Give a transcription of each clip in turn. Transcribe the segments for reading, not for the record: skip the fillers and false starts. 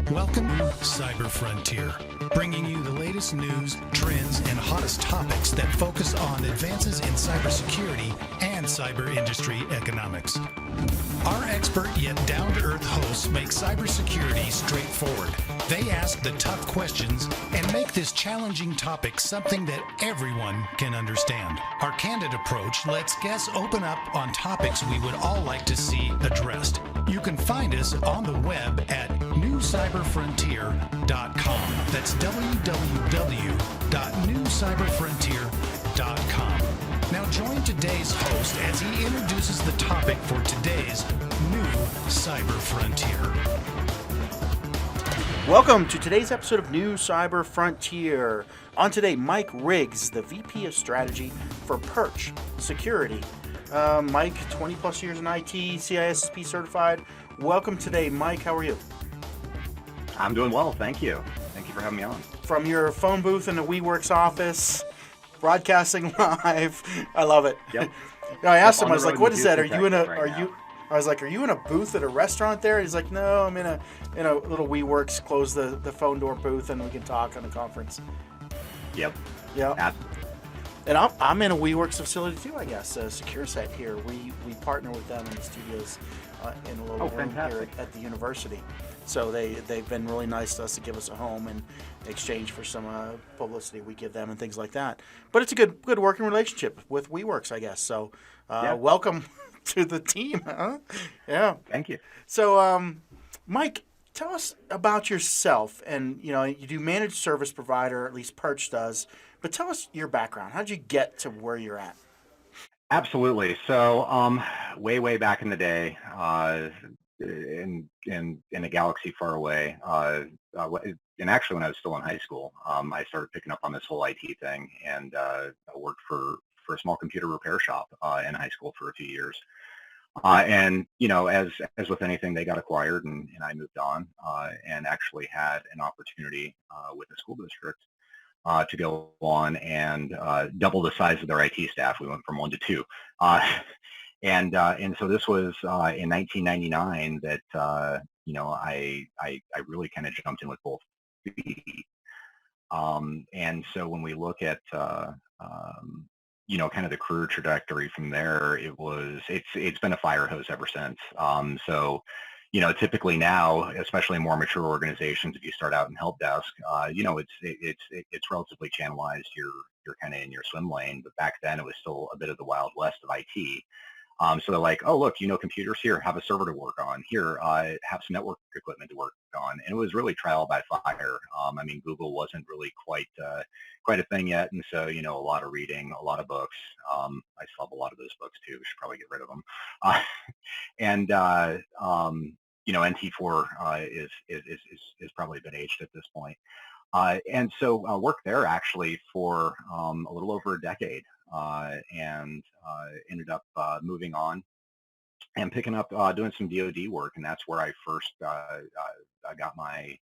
Welcome to Cyber Frontier, bringing you the latest news, trends, and hottest topics that focus on advances in cybersecurity and cyber industry economics. Our expert yet down-to-earth hosts make cybersecurity straightforward. They ask the tough questions and make this challenging topic something that everyone can understand. Our candid approach lets guests open up on topics we would all like to see addressed. You can find us on the web at newcyberfrontier.com. That's www.newcyberfrontier.com. Now join today's host as he introduces the topic for today's new Cyber Frontier. Welcome to today's episode of New Cyber Frontier. On today, Mike Riggs, the VP of Strategy for Perch Security. Mike, 20 plus years in IT, CISSP certified. Welcome today, Mike. How are you? I'm doing well, thank you. Thank you for having me on. From your phone booth in the WeWorks office, broadcasting live. I love it. Yep. No, I asked him, I was like, what is that? Are Houston, you in a, Texas are right you, I was like, are you in a booth at a restaurant there? He's like, no, I'm in a little WeWorks, close the phone door booth and we can talk on a conference. Yep. Yeah. And I'm in a WeWorks facility too, I guess. Secure Set here. We partner with them in the studios in a little room here at the university. So they've been really nice to us to give us a home in exchange for some publicity we give them and things like that. But it's a good working relationship with WeWorks, I guess. So welcome to the team. Huh? Yeah. Thank you. So Mike, tell us about yourself. And you do managed service provider, at least Perch does. But tell us your background. How'd you get to where you're at? Absolutely. So way back in the day, in a galaxy far away, and actually when I was still in high school, I started picking up on this whole IT thing, and I worked for a small computer repair shop in high school for a few years. And as with anything, they got acquired, and I moved on and actually had an opportunity with the school district to go on and double the size of their IT staff. We went from 1 to 2. And so this was in 1999 that I really kind of jumped in with both feet. And so when we look at kind of the career trajectory from there, it's been a fire hose ever since. So typically now, especially in more mature organizations, if you start out in help desk, it's relatively channelized. You're kind of in your swim lane. But back then, it was still a bit of the Wild West of IT. So they're like, oh, look, computers here, have a server to work on. Here, have some network equipment to work on. And it was really trial by fire. Google wasn't really quite a thing yet. And so, a lot of reading, a lot of books. I still have a lot of those books too. We should probably get rid of them. NT4 is probably been aged at this point. And so I worked there actually for a little over a decade, and ended up moving on and picking up doing some DoD work, and that's where I first I got my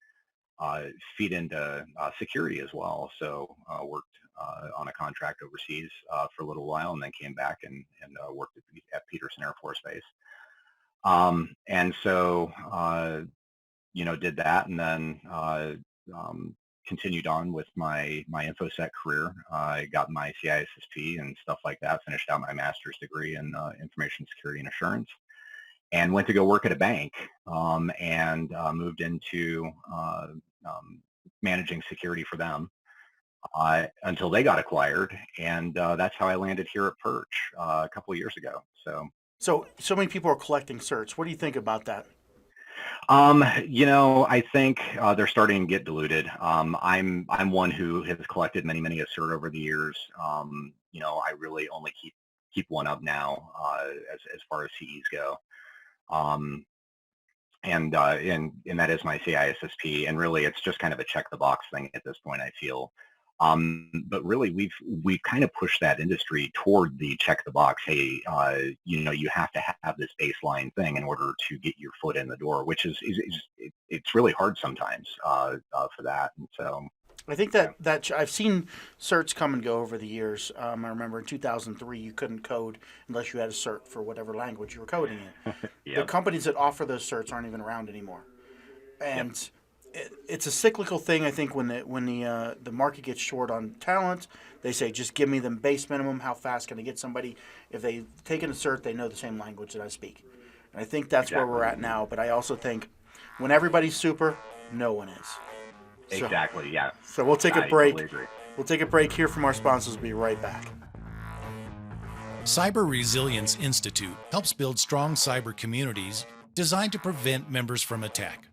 feet into security as well. So worked on a contract overseas for a little while, and then came back and worked at Peterson Air Force Base. And so did that, and then continued on with my InfoSec career. I got my CISSP and stuff like that, finished out my master's degree in information security and assurance, and went to go work at a bank, and moved into managing security for them until they got acquired. And that's how I landed here at Perch a couple of years ago. So many people are collecting certs. What do you think about that? I think they're starting to get diluted. I'm one who has collected many a cert over the years. I really only keep one up now as far as CEs go. And that is my CISSP, and really it's just kind of a check the box thing at this point, I feel. But really, we've kind of pushed that industry toward the check the box. Hey, you have to have this baseline thing in order to get your foot in the door, which is it's really hard sometimes for that. And so I think that I've seen certs come and go over the years. I remember in 2003 you couldn't code unless you had a cert for whatever language you were coding in. The Yep. companies that offer those certs aren't even around anymore, Yep. and it's a cyclical thing. I think when the market gets short on talent, they say just give me the base minimum. How fast can I get somebody? If they've taken a cert, they know the same language that I speak, and I think that's where Exactly. we're at now. But I also think when everybody's super, no one is. So, Exactly. Yeah. so we'll take a I break. totally agree. We'll take a break here from our sponsors. We'll be right back. Cyber Resilience Institute helps build strong cyber communities designed to prevent members from attack.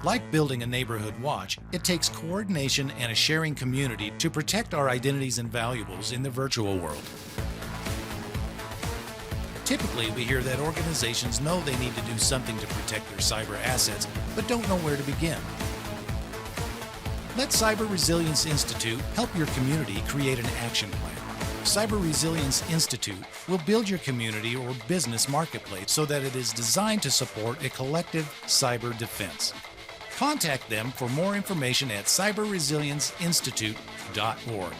Like building a neighborhood watch, it takes coordination and a sharing community to protect our identities and valuables in the virtual world. Typically, we hear that organizations know they need to do something to protect their cyber assets, but don't know where to begin. Let Cyber Resilience Institute help your community create an action plan. Cyber Resilience Institute will build your community or business marketplace so that it is designed to support a collective cyber defense. Contact them for more information at cyberresilienceinstitute.org.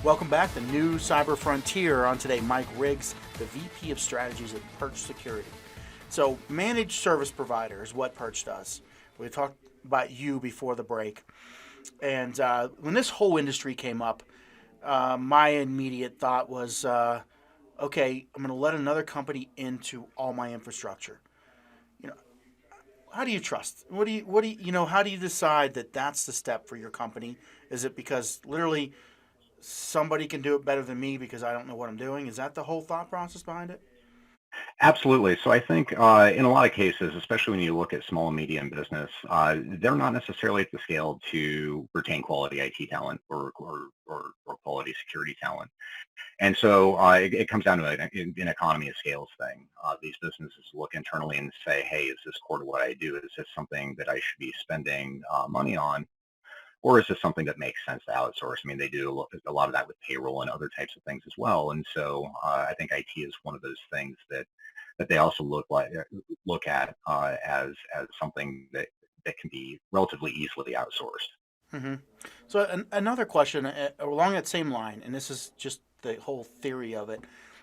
Welcome back. The new Cyber Frontier. On today, Mike Riggs, the VP of Strategies at Perch Security. So, managed service provider is what Perch does. We talked about you before the break. And when this whole industry came up, my immediate thought was, okay, I'm going to let another company into all my infrastructure. You know, how do you trust? How do you decide that that's the step for your company? Is it because literally somebody can do it better than me because I don't know what I'm doing? Is that the whole thought process behind it? Absolutely. So I think in a lot of cases, especially when you look at small and medium business, they're not necessarily at the scale to retain quality IT talent or quality security talent. And so it comes down to an economy of scales thing. These businesses look internally and say, hey, is this core to what I do? Is this something that I should be spending money on? Or is this something that makes sense to outsource? I mean, they do a lot of that with payroll and other types of things as well. And so I think IT is one of those things that they also look at as something that can be relatively easily outsourced. Mm-hmm. So another question along that same line, and this is just the whole theory of it.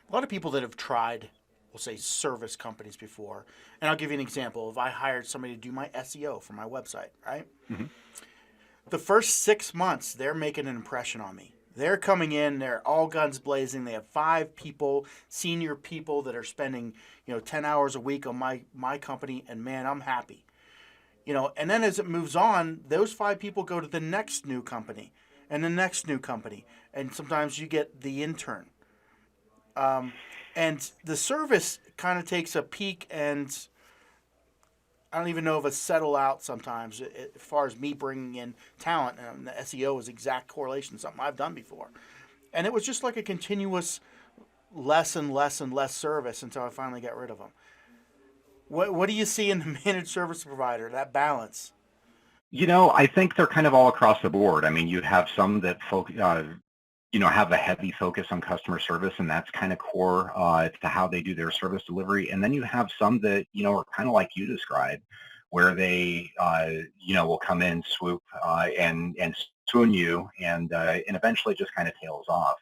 A lot of people that have tried, we'll say, service companies before, and I'll give you an example. If I hired somebody to do my SEO for my website, right? Mm-hmm. The first 6 months, they're making an impression on me. They're coming in, they're all guns blazing. They have 5 people, senior people that are spending, 10 hours a week on my company, and man, I'm happy. And then as it moves on, those 5 people go to the next new company and the next new company. And sometimes you get the intern. And the service kind of takes a peak, and I don't even know if it's settle out sometimes as far as me bringing in talent. And the SEO is exact correlation, something I've done before. And it was just like a continuous less and less and less service until I finally got rid of them. What do you see in the managed service provider, that balance? I think they're kind of all across the board. I mean, you have some that have a heavy focus on customer service, and that's kind of core to how they do their service delivery. And then you have some that, are kind of like you described, where they, will come in, swoop, and swoon you, and eventually just kind of tails off.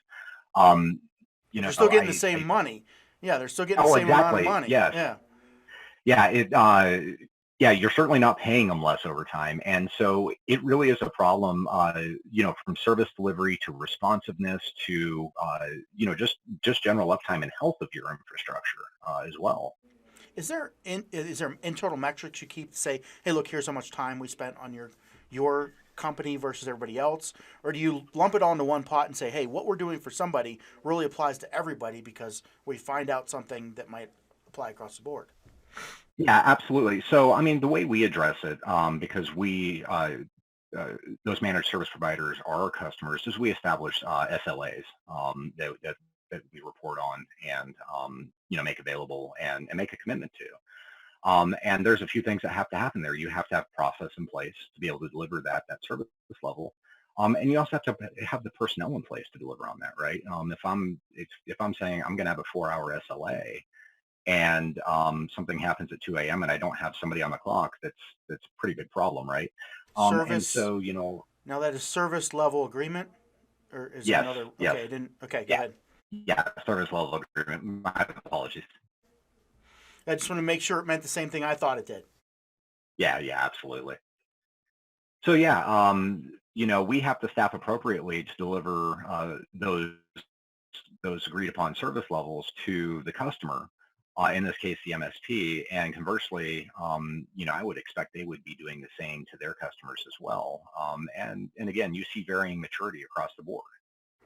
They're still getting the same money. Yeah, they're still getting the same amount of money. Yes. Yeah. Yeah, you're certainly not paying them less over time. And so it really is a problem, from service delivery to responsiveness to, just general uptime and health of your infrastructure as well. Is there internal metrics you keep to say, hey, look, here's how much time we spent on your company versus everybody else? Or do you lump it all into one pot and say, hey, what we're doing for somebody really applies to everybody because we find out something that might apply across the board? Yeah, absolutely. So, I mean, the way we address it, because we, those managed service providers are our customers, is we establish SLAs that we report on and, make available and make a commitment to. And there's a few things that have to happen there. You have to have process in place to be able to deliver that service level. And you also have to have the personnel in place to deliver on that, right? If I'm saying I'm going to have a 4-hour SLA, and something happens at 2 a.m. and I don't have somebody on the clock, that's a pretty big problem, right? And Service. so, Now that is service level agreement, or is there yes, another? yes, Okay, I didn't. Okay, go yeah, ahead. yeah, service level agreement. My apologies. I just want to make sure it meant the same thing I thought it did. Yeah, yeah, absolutely. So yeah, we have to staff appropriately to deliver those agreed upon service levels to the customer. In this case, the MSP, and conversely, I would expect they would be doing the same to their customers as well. And again, you see varying maturity across the board.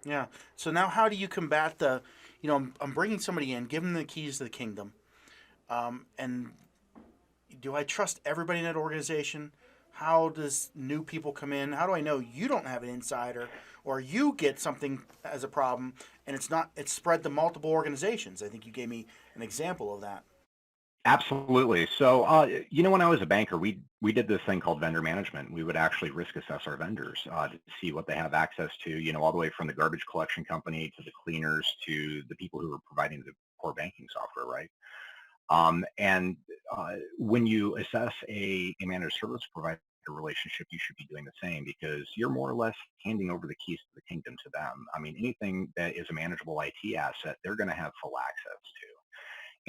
Yeah. So now, how do you combat the? I'm bringing somebody in, give them the keys to the kingdom, and do I trust everybody in that organization? How does new people come in? How do I know you don't have an insider, or you get something as a problem and it's spread to multiple organizations? I think you gave me an example of that. Absolutely. So, when I was a banker, we did this thing called vendor management. We would actually risk assess our vendors to see what they have access to, all the way from the garbage collection company to the cleaners to the people who are providing the core banking software, right? And when you assess a managed service provider relationship, you should be doing the same, because you're more or less handing over the keys to the kingdom to them. I mean, anything that is a manageable IT asset, they're going to have full access to.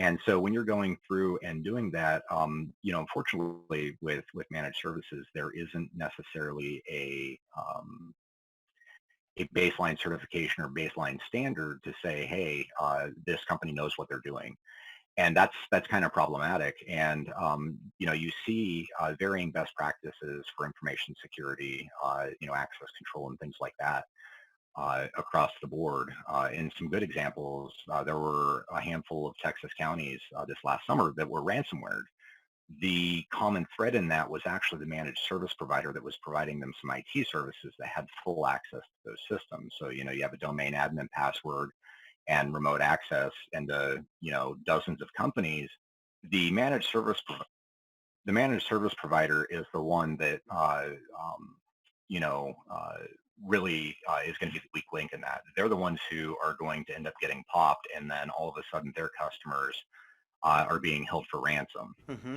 And so when you're going through and doing that, unfortunately with managed services, there isn't necessarily a baseline certification or baseline standard to say, hey, this company knows what they're doing. And that's kind of problematic. And you see varying best practices for information security, access control and things like that across the board. In some good examples, there were a handful of Texas counties this last summer that were ransomwared. The common thread in that was actually the managed service provider that was providing them some IT services that had full access to those systems. So, you have a domain admin password and remote access into, dozens of companies. The managed service provider is the one that really is going to be the weak link in that. They're the ones who are going to end up getting popped, and then all of a sudden their customers are being held for ransom. Mm-hmm.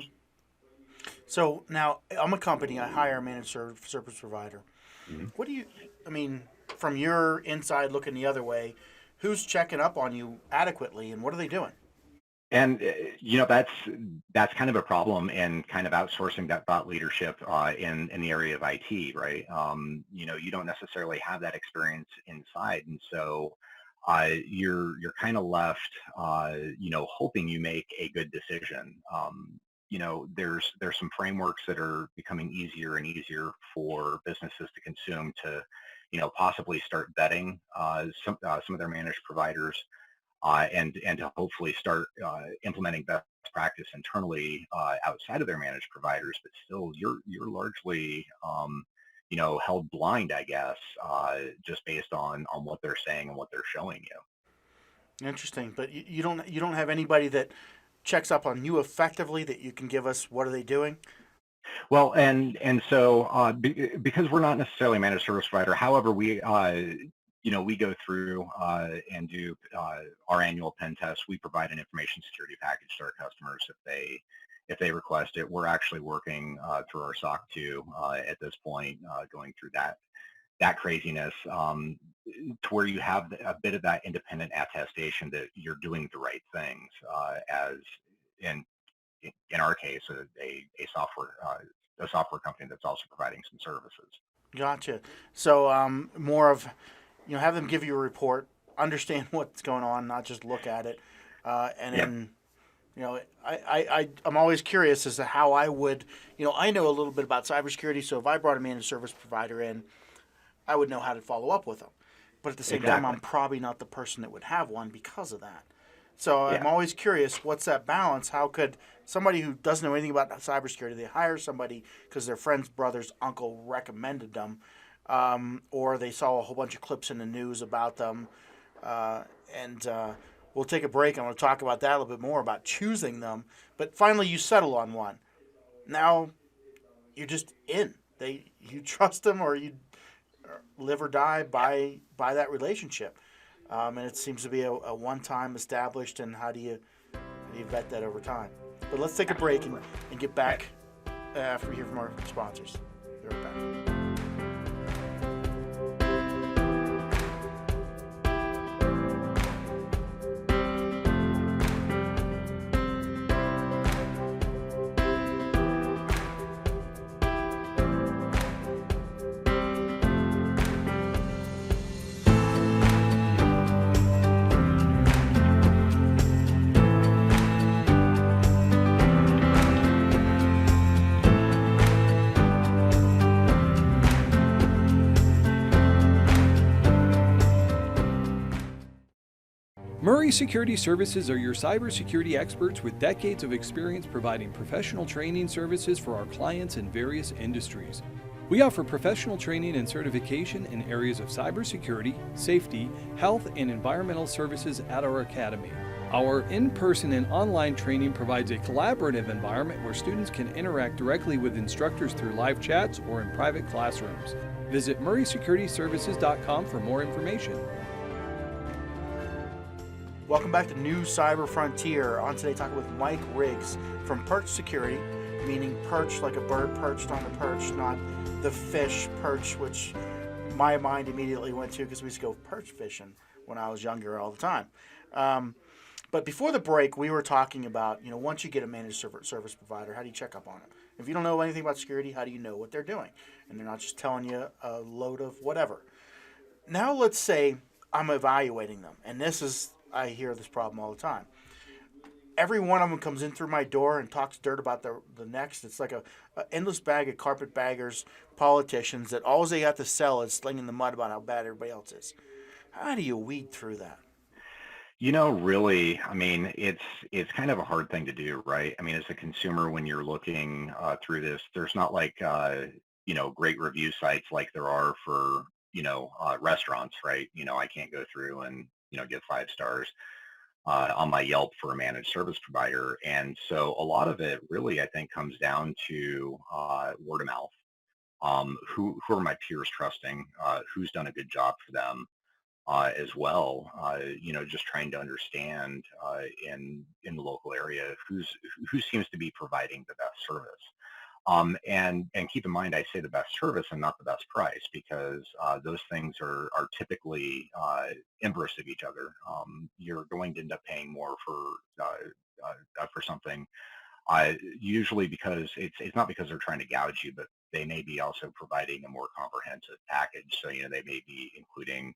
So now I'm a company. I hire a managed service provider. Mm-hmm. What do you? I mean, from your inside looking the other way, who's checking up on you adequately, and what are they doing? And that's kind of a problem in kind of outsourcing that thought leadership in the area of IT, right? You don't necessarily have that experience inside, and so you're kind of left, hoping you make a good decision. There's some frameworks that are becoming easier and easier for businesses to consume to, possibly start vetting some of their managed providers. And to hopefully start implementing best practice internally outside of their managed providers, but still you're largely held blind, I guess, just based on what they're saying and what they're showing you. Interesting, but you don't have anybody that checks up on you effectively that you can give us. What are they doing? Well, and so because we're not necessarily a managed service provider, however, we go through and do our annual pen test. We provide an information security package to our customers if they request it. We're actually working through our SOC 2 at this point, going through that craziness to where you have a bit of that independent attestation that you're doing the right things, as in our case, a software company that's also providing some services. Gotcha. So more of, have them give you a report, understand what's going on, not just look at it, and Yep. then, I'm always curious as to how I would, I know a little bit about cybersecurity, so if I brought a managed service provider in, I would know how to follow up with them. But at the same time, I'm probably not the person that would have one because of that. So I'm always curious, what's that balance? How could somebody who doesn't know anything about cybersecurity, they hire somebody because their friend's brother's uncle recommended them, or they saw a whole bunch of clips in the news about them, and we'll take a break and we'll talk about that a little bit more, about choosing them. But finally you settle on one. Now you're just in. You trust them, or you live or die by that relationship. And it seems to be a one-time established, and how do you vet that over time? But let's take a break and get back after we hear from our sponsors. Be right back. Murray Security Services are your cybersecurity experts with decades of experience providing professional training services for our clients in various industries. We offer professional training and certification in areas of cybersecurity, safety, health, and environmental services at our academy. Our in-person and online training provides a collaborative environment where students can interact directly with instructors through live chats or in private classrooms. Visit murraysecurityservices.com for more information. Welcome back to New Cyber Frontier. On today, talking with Mike Riggs from Perch Security, meaning perch like a bird perched on a perch, not the fish perch, which my mind immediately went to because we used to go perch fishing when I was younger all the time. But before the break, we were talking about, once you get a managed service provider, how do you check up on it? If you don't know anything about security, how do you know what they're doing? And they're not just telling you a load of whatever. Now let's say I'm evaluating them, and I hear this problem all the time. Every one of them comes in through my door and talks dirt about the next. It's like a endless bag of carpetbaggers, politicians that all they have to sell is slinging the mud about how bad everybody else is. How do you weed through that? Really, it's kind of a hard thing to do, right? As a consumer, when you're looking through this, there's not like, great review sites like there are for, restaurants, right? I can't go through and, give 5 stars on my Yelp for a managed service provider. And so a lot of it really, I think, comes down to word of mouth. Who are my peers trusting? Who's done a good job for them as well? Just trying to understand in the local area who seems to be providing the best service. And keep in mind, I say the best service and not the best price, because those things are typically inverse of each other. You're going to end up paying more for something, usually because it's not because they're trying to gouge you, but they may be also providing a more comprehensive package. So they may be including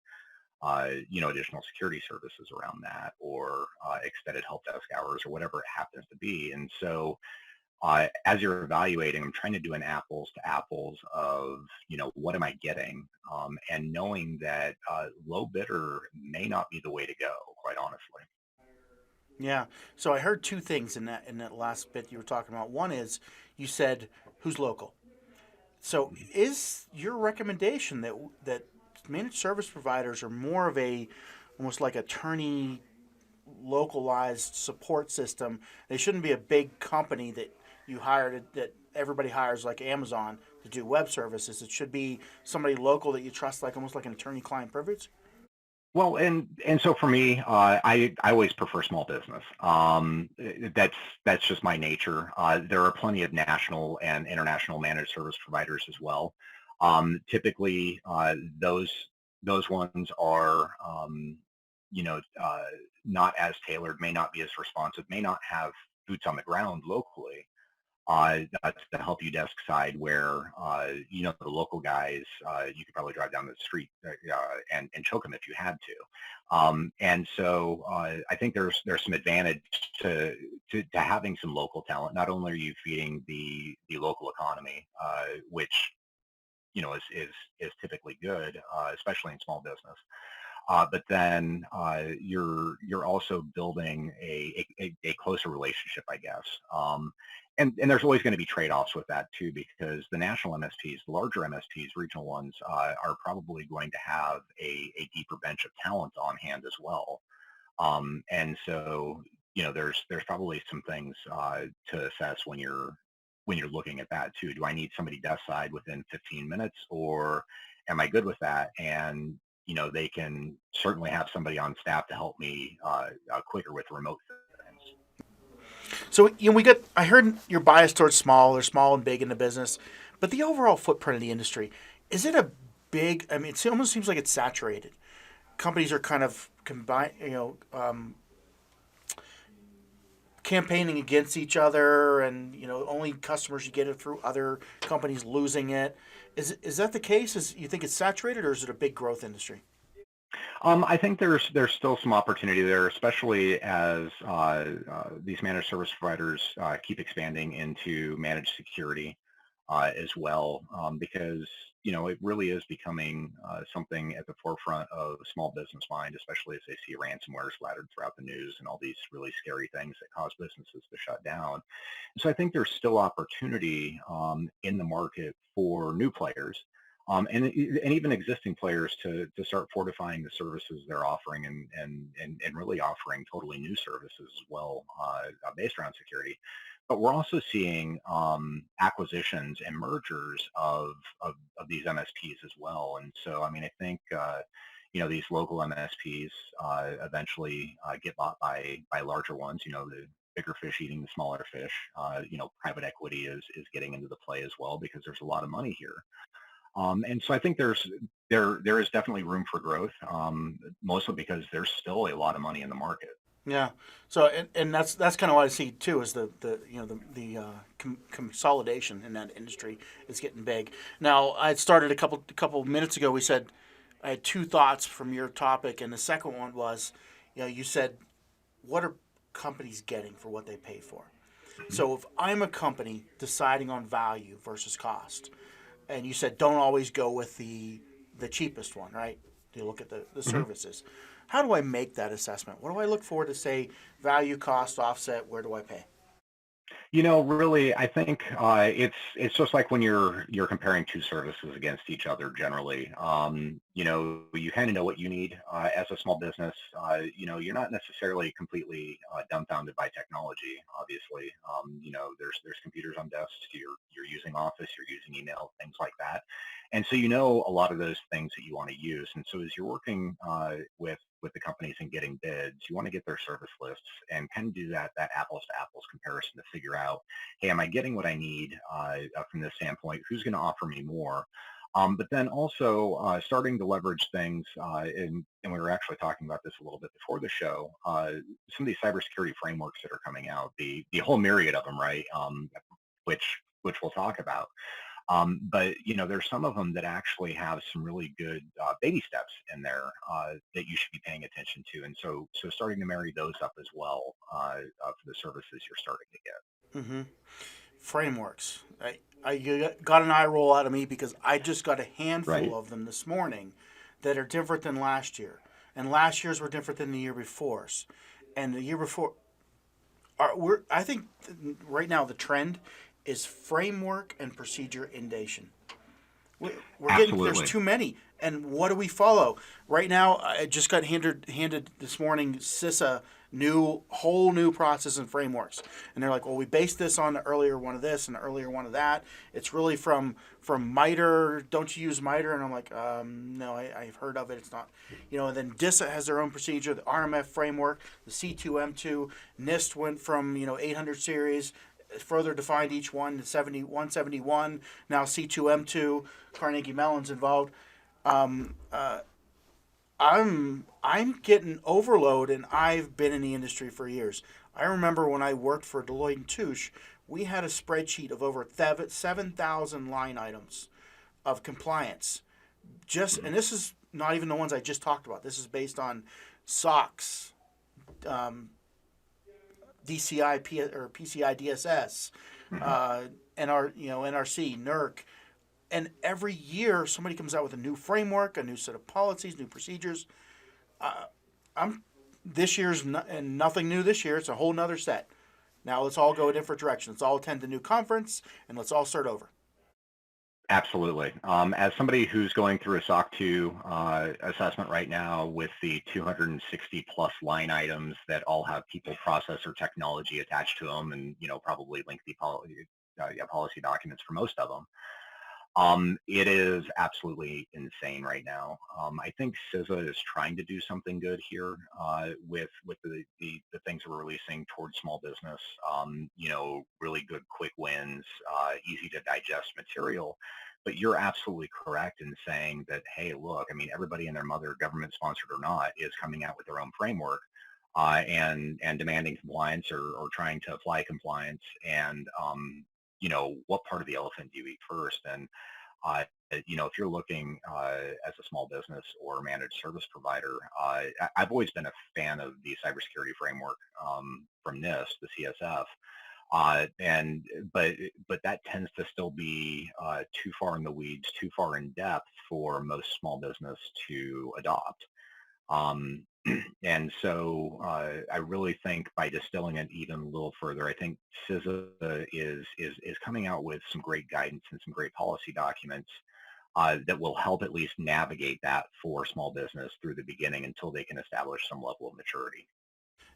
additional security services around that, or extended help desk hours, or whatever it happens to be. And so as you're evaluating, I'm trying to do an apples to apples of, what am I getting? And knowing that low bidder may not be the way to go, quite honestly. Yeah. So I heard 2 things in that last bit you were talking about. One is you said who's local. So is your recommendation that managed service providers are more of almost like attorney localized support system? They shouldn't be a big company that you hired, that everybody hires like Amazon to do web services. It should be somebody local that you trust, like almost like an attorney-client privilege. Well, and so for me, I always prefer small business. That's just my nature. There are plenty of national and international managed service providers as well. Typically, those ones are, not as tailored, may not be as responsive, may not have boots on the ground locally. That's the help you desk side where, the local guys, you could probably drive down the street and choke them if you had to. And so I think there's some advantage to having some local talent. Not only are you feeding the local economy, which, is typically good, especially in small business. But then you're also building a closer relationship, I guess. And there's always going to be trade-offs with that too, because the national MSPs, the larger MSPs, regional ones, are probably going to have a deeper bench of talent on hand as well. And so, there's probably some things to assess when you're looking at that too. Do I need somebody desk side within 15 minutes, or am I good with that? And they can certainly have somebody on staff to help me quicker with remote things. So I heard you're biased towards small. They're small and big in the business, But the overall footprint of the industry, is it a big? I mean, it almost seems like it's saturated. Companies are kind of campaigning against each other, and only customers you get it through other companies losing it. Is that the case? You think it's saturated, or is it a big growth industry? I think there's still some opportunity there, especially as these managed service providers keep expanding into managed security as well, because it really is becoming something at the forefront of small business mind, especially as they see ransomware splattered throughout the news and all these really scary things that cause businesses to shut down. So I think there's still opportunity in the market for new players. And even existing players to start fortifying the services they're offering and really offering totally new services as well based around security. But we're also seeing acquisitions and mergers of these MSPs as well. And so, I mean, I think, these local MSPs eventually get bought by larger ones, the bigger fish eating the smaller fish. Private equity is getting into the play as well because there's a lot of money here. And so I think there is definitely room for growth, mostly because there's still a lot of money in the market. Yeah. So and that's kind of what I see too is the consolidation in that industry is getting big. Now I had started a couple minutes ago. We said I had two thoughts from your topic, and the second one was, you said, what are companies getting for what they pay for? So if I'm a company deciding on value versus cost, and you said don't always go with the cheapest one, right? You look at the services. How do I make that assessment? What do I look for to say value, cost, offset? Where do I pay? Really, I think it's just like when you're comparing two services against each other. Generally, you kind of know what you need as a small business. You're not necessarily completely dumbfounded by technology. Obviously, there's computers on desks. You're using Office, you're using email, things like that, and so a lot of those things that you want to use. And so as you're working with the companies and getting bids, you want to get their service lists and kind of do that apples to apples comparison to figure out, hey, am I getting what I need from this standpoint? Who's going to offer me more? But then also starting to leverage things, and we were actually talking about this a little bit before the show, some of these cybersecurity frameworks that are coming out, the whole myriad of them, right? Which we'll talk about. But there's some of them that actually have some really good baby steps in there that you should be paying attention to, and so starting to marry those up as well for the services you're starting to get. Mm-hmm. Frameworks. You got an eye roll out of me because I just got a handful of them this morning that are different than last year, and last year's were different than the year before, and the year before. I think right now the trend is framework and procedure indation. We're getting, there's too many, and what do we follow? Right now, I just got handed this morning CISSP whole new process and frameworks, and they're like, well, we based this on the earlier one of this and the earlier one of that. It's really from MITRE. Don't you use MITRE? And I'm like, no, I've heard of it. It's not, And then DISA has their own procedure, the RMF framework, the C2M2, NIST went from 800 series. Further defined each one to 171. Now C2M2, Carnegie Mellon's involved. I'm getting overload, and I've been in the industry for years. I remember when I worked for Deloitte & Touche, we had a spreadsheet of over 7,000 line items of compliance. And this is not even the ones I just talked about. This is based on SOX, DCI or PCI DSS, NRC, NERC, and every year somebody comes out with a new framework, a new set of policies, new procedures. This year's and nothing new this year. It's a whole nother set. Now let's all go a different direction. Let's all attend the new conference and let's all start over. Absolutely. As somebody who's going through a SOC 2 assessment right now with the 260 plus line items that all have people, process, or technology attached to them, and probably lengthy policy documents for most of them, It is absolutely insane right now. I think CISA is trying to do something good here with the things that we're releasing towards small business. Really good quick wins, easy to digest material. But you're absolutely correct in saying that, hey, look, I mean, everybody and their mother, government sponsored or not, is coming out with their own framework and demanding compliance or trying to apply compliance. And what part of the elephant do you eat first? And if you're looking as a small business or managed service provider, I've always been a fan of the cybersecurity framework from NIST, the CSF, but that tends to still be too far in the weeds, too far in depth for most small business to adopt. And so I really think by distilling it even a little further, I think CISA is coming out with some great guidance and some great policy documents that will help at least navigate that for small business through the beginning until they can establish some level of maturity.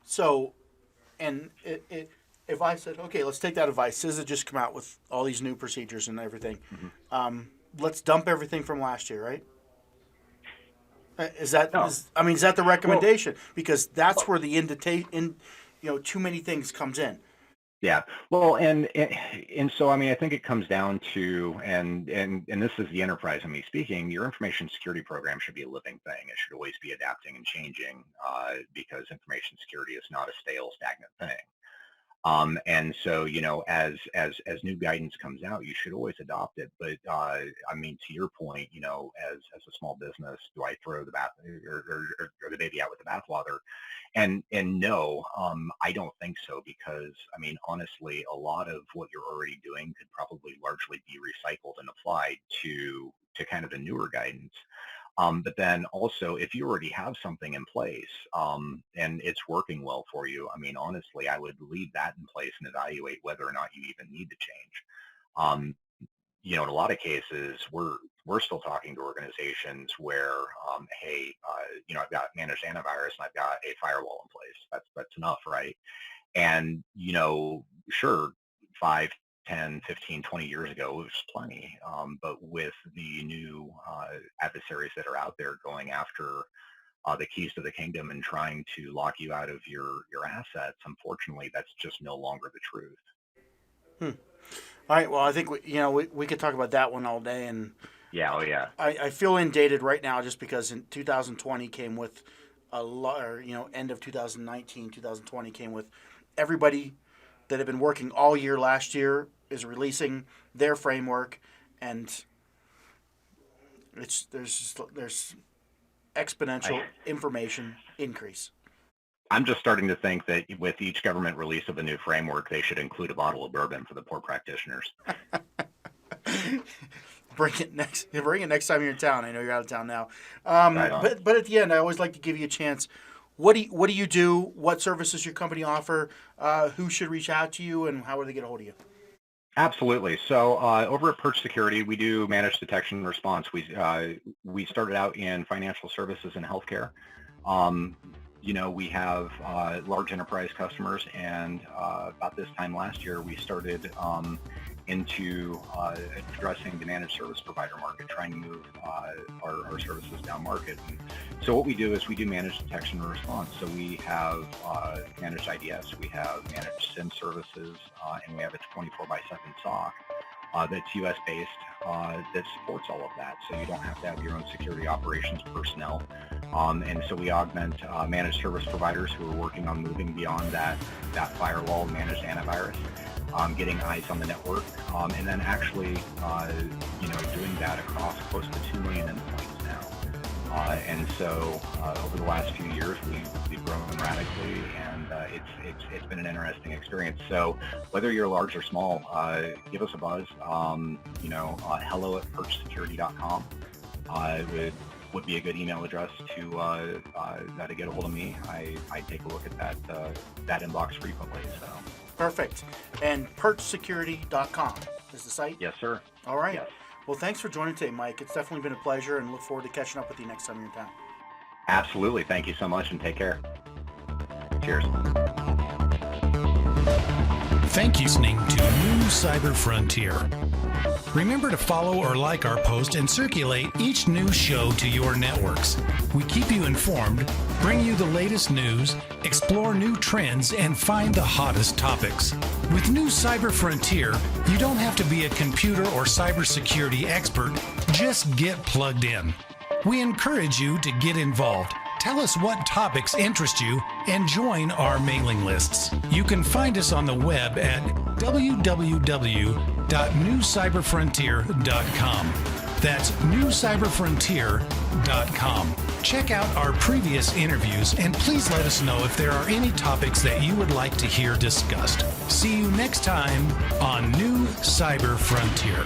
So, and if I said, okay, let's take that advice. CISA just come out with all these new procedures and everything. Mm-hmm. Let's dump everything from last year, right? Is that the recommendation? Well, because that's where the too many things comes in. Yeah. Well, and so, I mean, I think it comes down to, and this is the enterprise in me speaking, your information security program should be a living thing. It should always be adapting and changing because information security is not a stale, stagnant thing. And so, as new guidance comes out, you should always adopt it. But I mean, to your point, as a small business, do I throw the bath or the baby out with the bathwater? And no, I don't think so, because I mean, honestly, a lot of what you're already doing could probably largely be recycled and applied to kind of the newer guidance. But then also, if you already have something in place and it's working well for you, I mean, honestly, I would leave that in place and evaluate whether or not you even need to change. In a lot of cases, we're still talking to organizations where, hey, I've got managed antivirus and I've got a firewall in place. That's enough, right? And sure, 5, 10, 15, 20 years ago, it was plenty. But with the new adversaries that are out there going after the keys to the kingdom and trying to lock you out of your assets, unfortunately, that's just no longer the truth. All right. Well, I think we could talk about that one all day. And yeah, oh yeah. I feel inundated right now just because in 2020 came with a lot, or end of 2019, 2020 came with everybody that had been working all year last year is releasing their framework, and there's exponential information increase. I'm just starting to think that with each government release of a new framework, they should include a bottle of bourbon for the poor practitioners. Bring it next time you're in town. I know you're out of town now. Right, but at the end, I always like to give you a chance. What do you do? What services your company offer? Who should reach out to you, and how would they get a hold of you? Absolutely. So over at Perch Security, we do managed detection and response. We started out in financial services and healthcare. We have large enterprise customers, and about this time last year, we started into addressing the managed service provider market, trying to move our services down market. And so what we do is we do managed detection and response. So we have managed IDS, we have managed SIM services, and we have a 24/7 SOC that's US-based that supports all of that. So you don't have to have your own security operations personnel. And so we augment managed service providers who are working on moving beyond that firewall managed antivirus, getting eyes on the network, and then actually, doing that across close to 2 million endpoints now. And so over the last few years, we've grown radically, and it's been an interesting experience. So whether you're large or small, give us a buzz. hello@perchsecurity.com would be a good email address to get a hold of me. I take a look at that inbox frequently. So. Perfect. And perchsecurity.com is the site? Yes, sir. All right. Yes. Well, thanks for joining today, Mike. It's definitely been a pleasure, and look forward to catching up with you next time you're in town. Absolutely. Thank you so much, and take care. Cheers. Thank you for listening to New Cyber Frontier. Remember to follow or like our post and circulate each new show to your networks. We keep you informed, bring you the latest news, explore new trends, and find the hottest topics. With New Cyber Frontier, you don't have to be a computer or cybersecurity expert. Just get plugged in. We encourage you to get involved. Tell us what topics interest you and join our mailing lists. You can find us on the web at www.newcyberfrontier.com. That's newcyberfrontier.com. Check out our previous interviews and please let us know if there are any topics that you would like to hear discussed. See you next time on New Cyber Frontier.